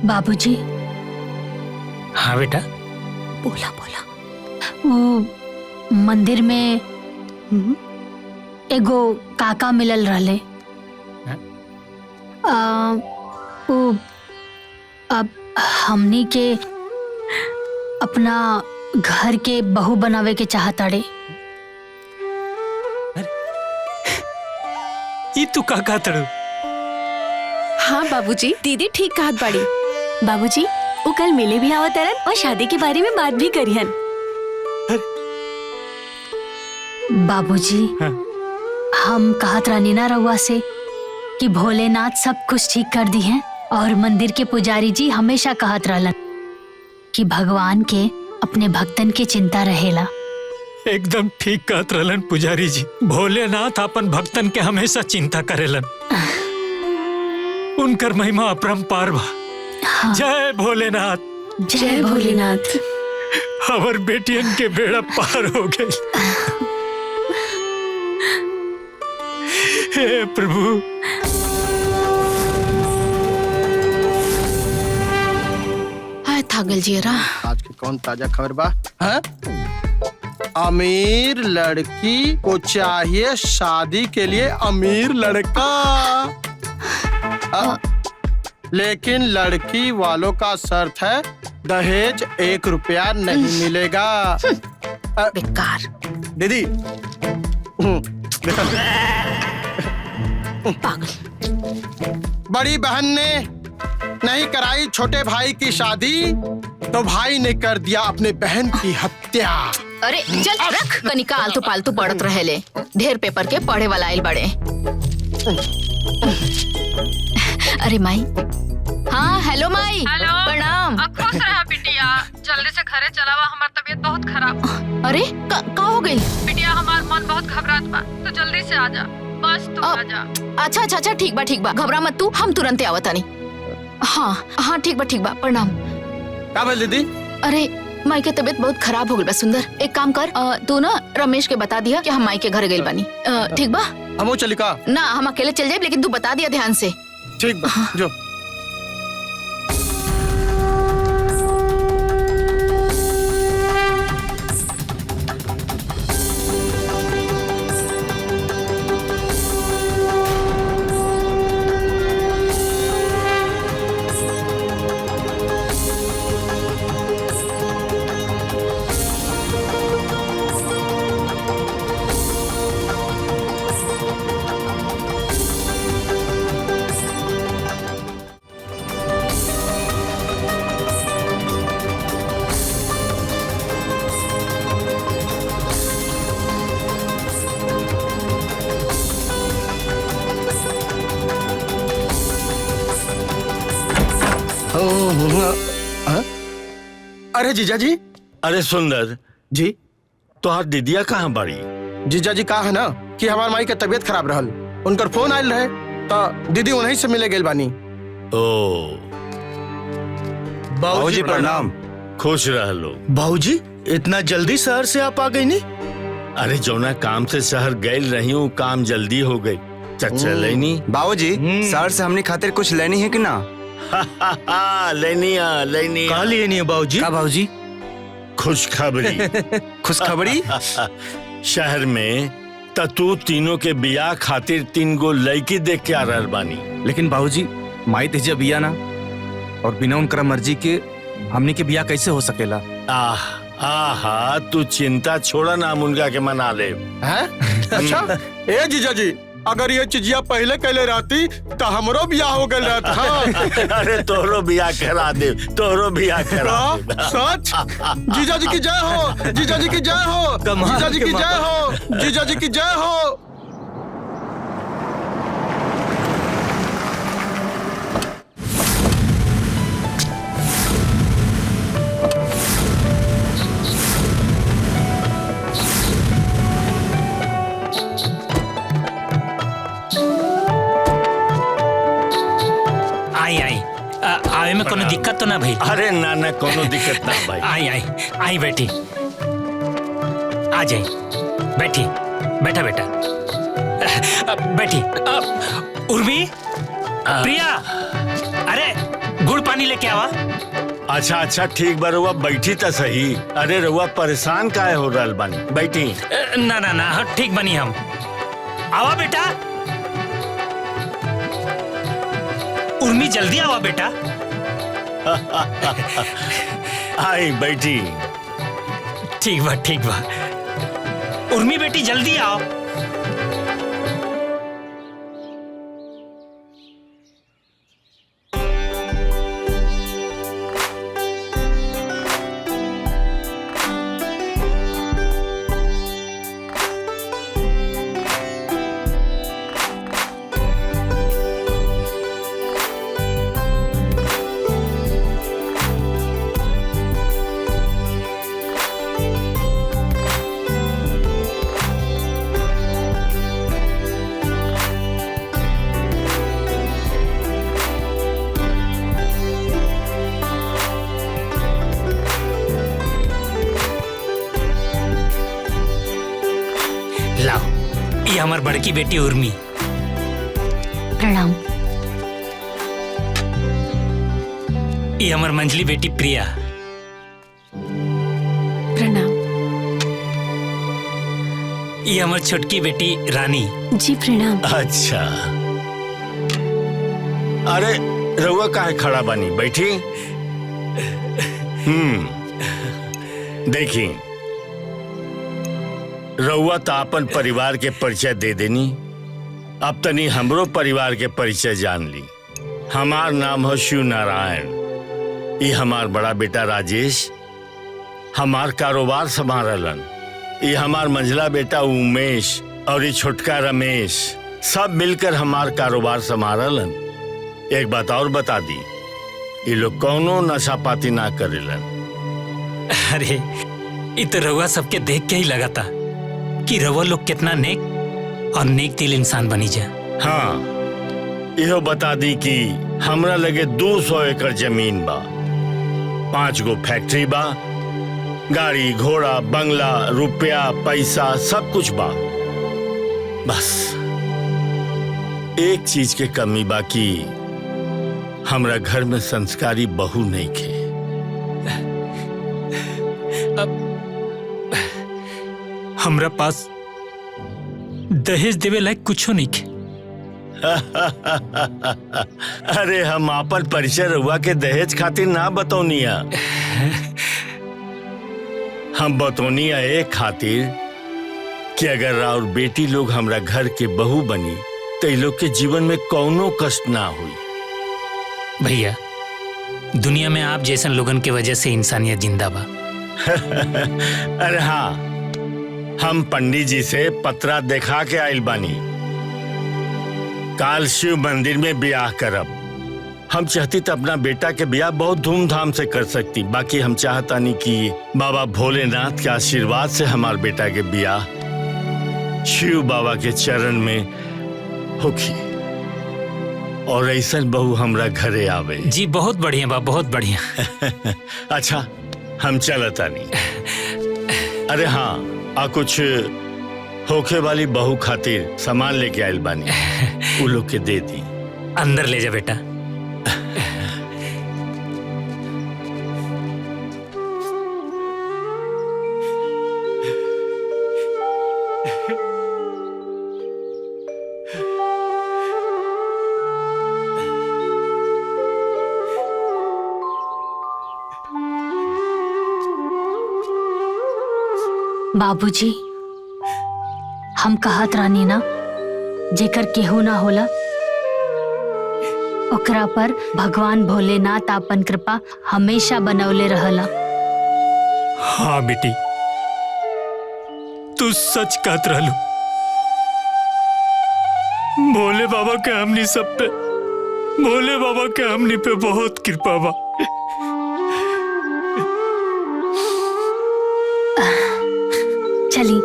बाबूजी। हाँ बेटा। बोला बोला। वो मंदिर में एगो काका मिलल रहले। वो अब हमनी के अपना घर के बहू बनावे के चाहताड़े। ये तू का कहतड़ू? हाँ बाबूजी, दीदी ठीक कहत बाड़ी। बाबूजी, वो कल मिले भी आवत रन और शादी के बारे में बात भी करिहन। बाबूजी, हाँ। हम कहत रानी ना रउआ से कि भोलेनाथ सब कुछ ठीक कर दी हैं, और मंदिर के पुजारी जी हमेशा कहत रहलन कि भगवान के अपने भक्तन की चिंता रहेला। एकदम ठीक कहत रहलन पुजारी जी। भोलेनाथ अपन भक्तन के हमेशा चिंता करेलन। उनकर महिमा अपरंपार बा। हाँ। जय भोलेनाथ। जय भोलेनाथ। हमार बेटियन के बेड़ा पार हो गए। हे प्रभु। हाय थागल जियरा। आज की कौन ताजा खबर बा? हाँ? अमीर लड़की को चाहिए शादी के लिए अमीर लड़का। लेकिन लड़की वालों का शर्त है दहेज 1 रुपया नहीं मिलेगा। बेकार दीदी। पागल। बड़ी बहन ने नहीं कराई छोटे भाई की शादी, तो भाई ने कर दिया अपने बहन की हत्या। अरे चल रख, कनिका आलतू पालतू पढ़त रहेले। ढेर पेपर के पढ़े वाला आइल बड़े। अरे माई। हाँ हेलो माई। हेलो। प्रणाम। खुश रहा बिटिया, जल्दी से घरे चलावा, हमार तबीयत बहुत खराब। अरे का हो गई? बिटिया हमार मन बहुत घबरात बा, तो जल्दी से आ जा, बस तू आ जा। अच्छा अच्छा अच्छा, ठीक बा, घबरा मत तू, हम तुरंत आवतानी। हाँ हाँ ठीक बा, प्रणाम। क्या बोल दीदी? अरे माई के तबीयत बहुत खराब हो गई बा। सुंदर, एक काम कर, तू ना रमेश के बता दिया कि हम माई के घर गइल बानी। ठीक बा? हम चली का? ना, हम अकेले चल जाए, लेकिन तू बता दिया ध्यान से। ठीक बा, जो। अरे जीजा जी। अरे सुंदर जी। तोहार दीदिया कहाँ बाड़ी? जीजा जी कहा है ना कि हमार माई के तबीयत खराब रहल, उनकर फोन आयल रहे, तो दीदी उन्हीं से मिले गेल बानी। ओ बाबूजी प्रणाम। खुश रह लो। बाबूजी इतना जल्दी शहर से आप आ गई नहीं? अरे जौना काम से शहर गए रही हूँ, काम जल्दी हो गई। चचा लेनी बाबूजी शहर से हमने खातिर कुछ लेनी है कि ना? लेनी कहा लिए नहीं है बाबूजी? का बाबूजी? खुशखबरी। खुशखबरी? शहर में तू तीनों के बियाह खातिर 3 गो लड़की देख के आ रहल बानी। लेकिन बाबूजी माई तेजा बिया ना, और बिना उनकर मर्जी के हमने के बिया कैसे हो सकेला? आहा तू चिंता छोड़ा ना, मुनगा के मना ले। हैं? अच्छा ए जीजा जी, अगर ये चीजिया पहले कहले रहती तो हमरो बियाह हो गए रहता। हाँ। अरे तोहरो बियाह करा दे, तोहरो बियाह करा दे। सच? जीजा जी की जय हो, जीजा जी की जय हो, जीजा जी की जय हो, जीजा जी की जय हो। आई में कोनो दिक्कत तो ना भाई? अरे ना ना कोनो दिक्कत ना भाई। आई आई आई बेटी, आ जाए, बैठी, बैठा बेटा, बैठी। उर्मी, प्रिया, अरे गुड़ पानी लेके आवा। अच्छा अच्छा ठीक बा, रउआ बैठी तो सही। अरे रउआ परेशान काहे हो रहल बानी, बैठी। ना ना ना ठीक बनी हम। आवा बेटा, उर्मी जल्दी आवा बेटा। आई बैठी। ठीक बा ठीक बा। उर्मी बेटी जल्दी आओ। ये हमार बड़की बेटी उर्मी। प्रणाम। ये हमार मंझली बेटी प्रिया। प्रणाम। ये हमार छोटकी बेटी रानी। जी प्रणाम। अच्छा, अरे रउआ काहे खड़ा बानी, बैठी। देखी, रउआ तो अपन परिवार के परिचय दे देनी, अब तनी हमरो परिवार के परिचय जान ली। हमार नाम है शिव नारायण। ये हमार बड़ा बेटा राजेश हमार कारोबार संभालन। ये हमार मंझला बेटा उमेश और ये छोटका रमेश, सब मिलकर हमार कारोबार संभालन। एक बात और बता दी, ये लोग कौनो नशा पाती ना करेलन। अरे ये तो रउआ सबके देख के ही लगा था कि रउआ लोग कितना नेक और नेक दिल इंसान बनी जा। हाँ, यह बता दी कि हमरा लगे 200 एकड़ जमीन बा, 5 गो फैक्ट्री बा, गाड़ी घोड़ा बंगला रुपया पैसा सब कुछ बा। बस एक चीज के कमी बाकी, हमरा घर में संस्कारी बहू नहीं खे। हमरा पास दहेज देवे लायक कुछो नहीं खे। अरे हम आपन परिचय रउआ के दहेज खातिर ना बतौनिया, हम बतौनिया एक खातिर कि अगर और बेटी लोग हमरा घर के बहू बनी तो इन लोग के जीवन में कौनो कष्ट ना हुई। भैया, दुनिया में आप जैसन लोगन के वजह से इंसानियत जिंदा बा। अरे हाँ, हम पंडित जी से पत्रा देखा के आइल बानी। काल शिव मंदिर में ब्याह करब। हम चाहती तो अपना बेटा के ब्याह बहुत धूमधाम से कर सकती, बाकी हम चाहता नहीं कि बाबा भोलेनाथ के आशीर्वाद से हमारे बेटा के ब्याह शिव बाबा के चरण में होखी और ऐसा बहू हमरा घरे आवे। जी बहुत बढ़िया बा, बहुत बढ़िया। अच्छा, हम चलता नहीं। अरे हाँ, आ कुछ होखे वाली बहू खातिर सामान लेके आइल बानी, उ लोग के दे दी। अंदर ले जा बेटा। बाबूजी, हम कहत रहनी ना, जेकर केहू ना होला ओकरा पर भगवान भोलेनाथ आपन कृपा हमेशा बनौले रहला। हाँ बेटी, तू सच कहत रहलू। भोले बाबा के हमनी सब पे, भोले बाबा के हमनी पे बहुत कृपा बा। चली